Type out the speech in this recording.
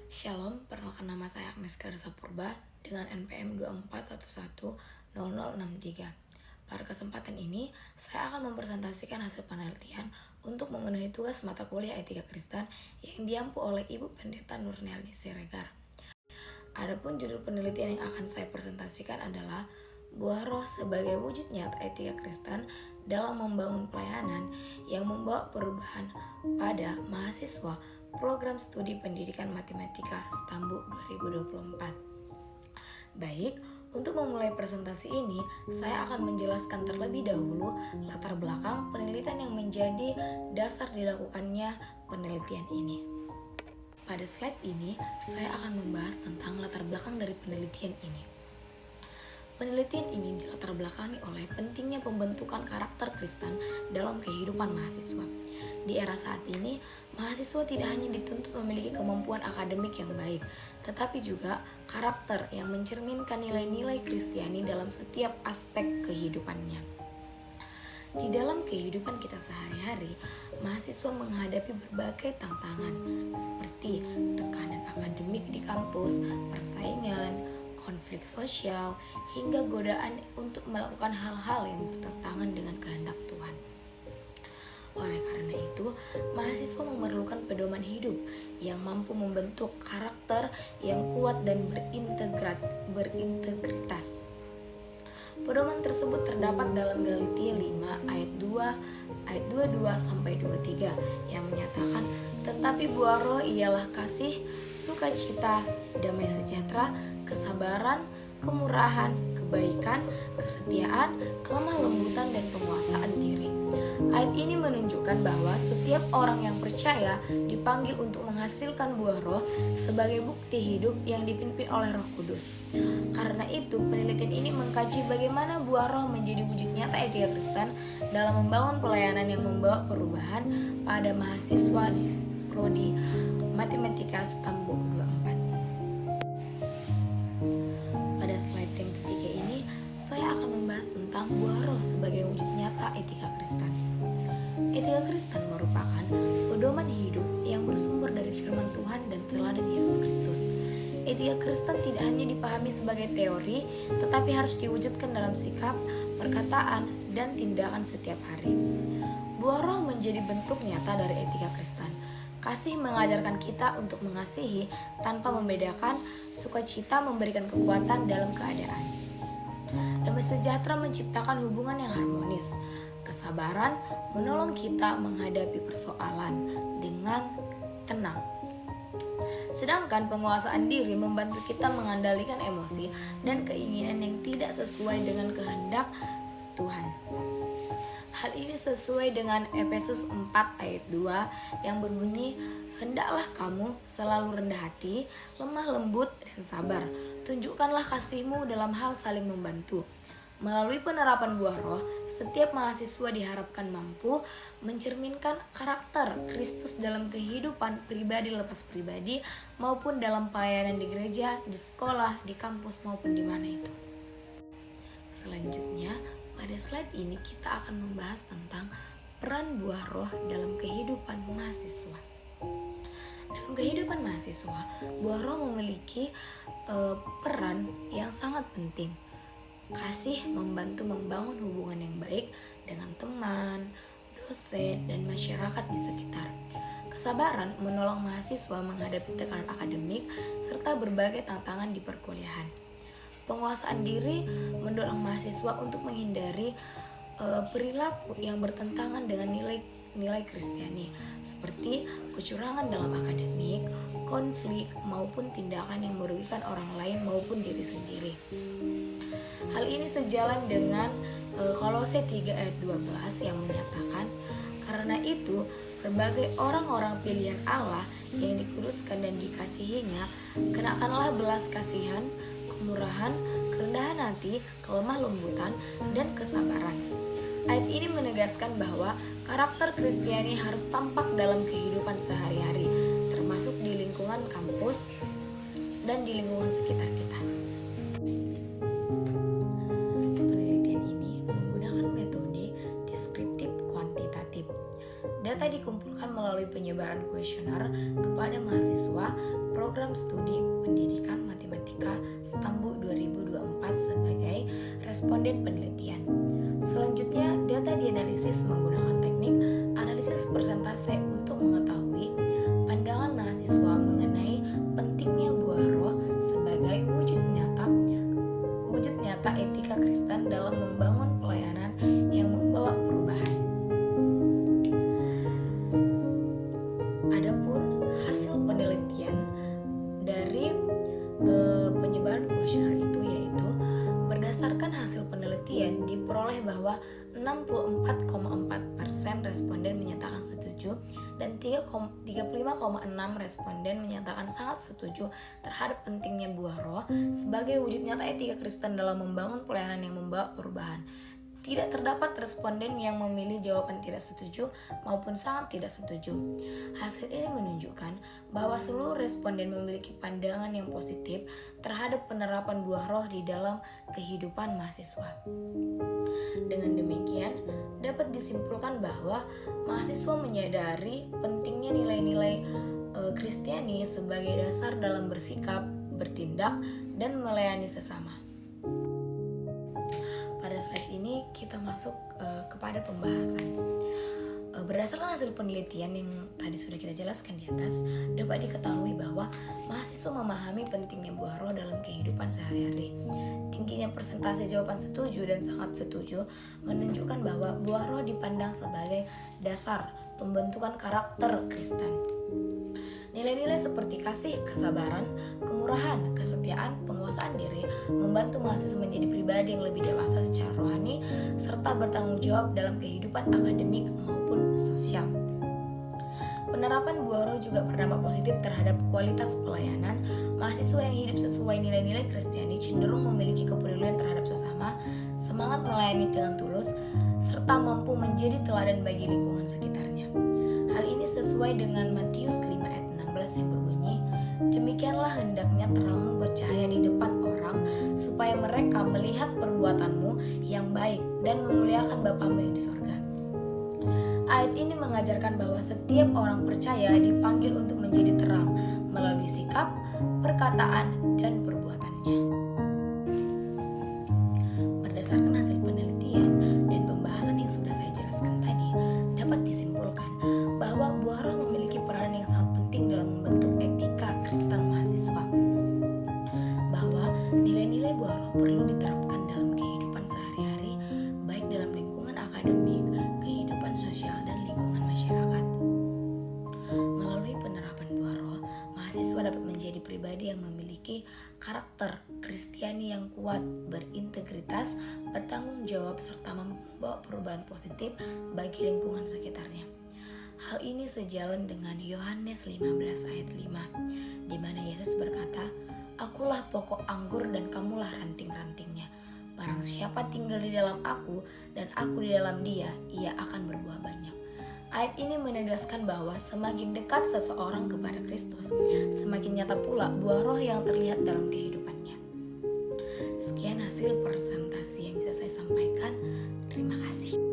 Shalom, perkenalkan nama saya Agnes Garza Purba dengan NPM 24110063. Pada kesempatan ini, saya akan mempresentasikan hasil penelitian untuk memenuhi tugas mata kuliah Etika Kristen yang diampu oleh Ibu Pendeta Nurniani Siregar. Adapun judul penelitian yang akan saya presentasikan adalah Buah Roh sebagai wujud nyata etika Kristen dalam membangun pelayanan yang membawa perubahan pada mahasiswa Program Studi Pendidikan Matematika Stambu 2024. Baik, untuk memulai presentasi ini, saya akan menjelaskan terlebih dahulu latar belakang penelitian yang menjadi dasar dilakukannya penelitian ini. Pada slide ini, saya akan membahas tentang latar belakang dari penelitian ini. Penelitian ini dilatar belakangi oleh pentingnya pembentukan karakter Kristen dalam kehidupan mahasiswa. Di era saat ini, mahasiswa tidak hanya dituntut memiliki kemampuan akademik yang baik, tetapi juga karakter yang mencerminkan nilai-nilai Kristiani dalam setiap aspek kehidupannya. Di dalam kehidupan kita sehari-hari, mahasiswa menghadapi berbagai tantangan seperti tekanan akademik di kampus, persaingan, konflik sosial, hingga godaan untuk melakukan hal-hal yang bertentangan dengan kehendak Tuhan. Oleh karena itu, mahasiswa memerlukan pedoman hidup yang mampu membentuk karakter yang kuat dan berintegritas. Pedoman tersebut terdapat dalam Galatia 5 ayat 22-23 yang menyatakan, tetapi buah roh ialah kasih, sukacita, damai sejahtera, kesabaran, kemurahan, kebaikan, kesetiaan, kelemah lembutan, dan penguasaan diri. Ayat ini menunjukkan bahwa setiap orang yang percaya dipanggil untuk menghasilkan buah roh sebagai bukti hidup yang dipimpin oleh Roh Kudus. Karena itu, penelitian ini mengkaji bagaimana buah roh menjadi wujud nyata etika Kristen dalam membangun pelayanan yang membawa perubahan pada mahasiswa di Prodi Matematika Stambu 24. Pada slide yang ketiga ini, saya akan membahas tentang buah roh sebagai wujud nyata etika Kristen. Etika Kristen merupakan pedoman hidup yang bersumber dari firman Tuhan dan teladan Yesus Kristus. Etika Kristen tidak hanya dipahami sebagai teori, tetapi harus diwujudkan dalam sikap, perkataan, dan tindakan setiap hari. Buah roh menjadi bentuk nyata dari etika Kristen. Kasih mengajarkan kita untuk mengasihi tanpa membedakan, sukacita memberikan kekuatan dalam keadaan. Damai sejahtera menciptakan hubungan yang harmonis. Kesabaran menolong kita menghadapi persoalan dengan tenang. Sedangkan penguasaan diri membantu kita mengendalikan emosi dan keinginan yang tidak sesuai dengan kehendak Tuhan. Hal ini sesuai dengan Efesus 4 ayat 2 yang berbunyi, hendaklah kamu selalu rendah hati, lemah lembut, dan sabar. Tunjukkanlah kasihmu dalam hal saling membantu. Melalui penerapan buah roh, setiap mahasiswa diharapkan mampu mencerminkan karakter Kristus dalam kehidupan pribadi lepas pribadi maupun dalam pelayanan di gereja, di sekolah, di kampus maupun di mana itu. Selanjutnya, pada slide ini kita akan membahas tentang peran buah roh dalam kehidupan mahasiswa. Dalam kehidupan mahasiswa, buah roh memiliki peran yang sangat penting. Kasih membantu membangun hubungan yang baik dengan teman, dosen, dan masyarakat di sekitar. Kesabaran menolong mahasiswa menghadapi tekanan akademik serta berbagai tantangan di perkuliahan. Penguasaan diri mendorong mahasiswa untuk menghindari perilaku yang bertentangan dengan nilai Kristiani seperti kecurangan dalam akademik, konflik, maupun tindakan yang merugikan orang lain maupun diri sendiri. Hal ini sejalan dengan Kolose 3 ayat 12 yang menyatakan, karena itu sebagai orang-orang pilihan Allah yang dikuduskan dan dikasihinya, kenakanlah belas kasihan, kemurahan, kerendahan hati, kelemah lembutan, dan kesabaran. Ayat ini menegaskan bahwa karakter Kristiani harus tampak dalam kehidupan sehari-hari, termasuk di lingkungan kampus dan di lingkungan sekitar kita. Penelitian ini menggunakan metode deskriptif kuantitatif. Data dikumpulkan melalui penyebaran kuesioner kepada mahasiswa program studi pendidikan matematika Stambu 2024 sebagai responden penelitian. Selanjutnya, data dianalisis menggunakan teknik analisis persentase untuk mengetahui pandangan mahasiswa mengenai pentingnya buah roh sebagai wujud nyata etika Kristen dalam membangun pelayanan yang membawa perubahan. Adapun hasil penelitian dari penyebaran kuesioner itu yaitu berdasarkan hasil penelitian diperoleh bahwa 64,4% responden menyatakan setuju dan 35,6% responden menyatakan sangat setuju terhadap pentingnya buah roh sebagai wujud nyata etika Kristen dalam membangun pelayanan yang membawa perubahan. Tidak terdapat responden yang memilih jawaban tidak setuju maupun sangat tidak setuju. Hasil ini menunjukkan bahwa seluruh responden memiliki pandangan yang positif terhadap penerapan buah roh di dalam kehidupan mahasiswa. Dengan demikian, dapat disimpulkan bahwa mahasiswa menyadari pentingnya nilai-nilai Kristiani sebagai dasar dalam bersikap, bertindak, dan melayani sesama. Pada slide ini kita masuk kepada pembahasan. Berdasarkan hasil penelitian yang tadi sudah kita jelaskan di atas, dapat diketahui bahwa mahasiswa memahami pentingnya buah roh dalam kehidupan sehari-hari. Tingginya persentase jawaban setuju dan sangat setuju menunjukkan bahwa buah roh dipandang sebagai dasar pembentukan karakter Kristen. Nilai-nilai seperti kasih, kesabaran, kemurahan, kesetiaan, penguasaan diri membantu mahasiswa menjadi pribadi yang lebih dewasa secara rohani serta bertanggung jawab dalam kehidupan akademik maupun sosial. Penerapan buah roh juga berdampak positif terhadap kualitas pelayanan. Mahasiswa yang hidup sesuai nilai-nilai Kristiani cenderung memiliki kepedulian terhadap sesama, semangat melayani dengan tulus, serta mampu menjadi teladan bagi lingkungan sekitarnya. Hal ini sesuai dengan Matius 5 ayat 16 yang berbunyi, "Demikianlah hendaknya terangmu bercahaya di depan orang, supaya mereka melihat perbuatanmu yang baik dan memuliakan Bapamu yang di sorga." Ayat ini mengajarkan bahwa setiap orang percaya dipanggil untuk menjadi terang melalui sikap, perkataan, dan perbuatannya. Berdasarkan hasil penelitian dan pembahasan yang sudah saya jelaskan tadi, dapat disimpulkan bahwa buah roh memiliki peranan yang sangat penting dalam membentuk etika Kristen mahasiswa. Bahwa nilai-nilai buah roh perlu diterapkan dalam kehidupan sehari-hari, baik dalam lingkungan akademik, kehidupan sosial, dan lingkungan masyarakat. Melalui penerapan buah roh, mahasiswa dapat menjadi pribadi yang memiliki karakter Kristiani yang kuat, berintegritas, bertanggung jawab, serta membawa perubahan positif bagi lingkungan sekitarnya. Hal ini sejalan dengan Yohanes 15 ayat 5, di mana Yesus berkata, "Akulah pokok anggur dan kamulah ranting-rantingnya. Barang siapa tinggal di dalam aku dan aku di dalam dia, ia akan berbuah banyak." Ayat ini menegaskan bahwa semakin dekat seseorang kepada Kristus, semakin nyata pula buah roh yang terlihat dalam kehidupannya. Sekian hasil presentasi yang bisa saya sampaikan. Terima kasih.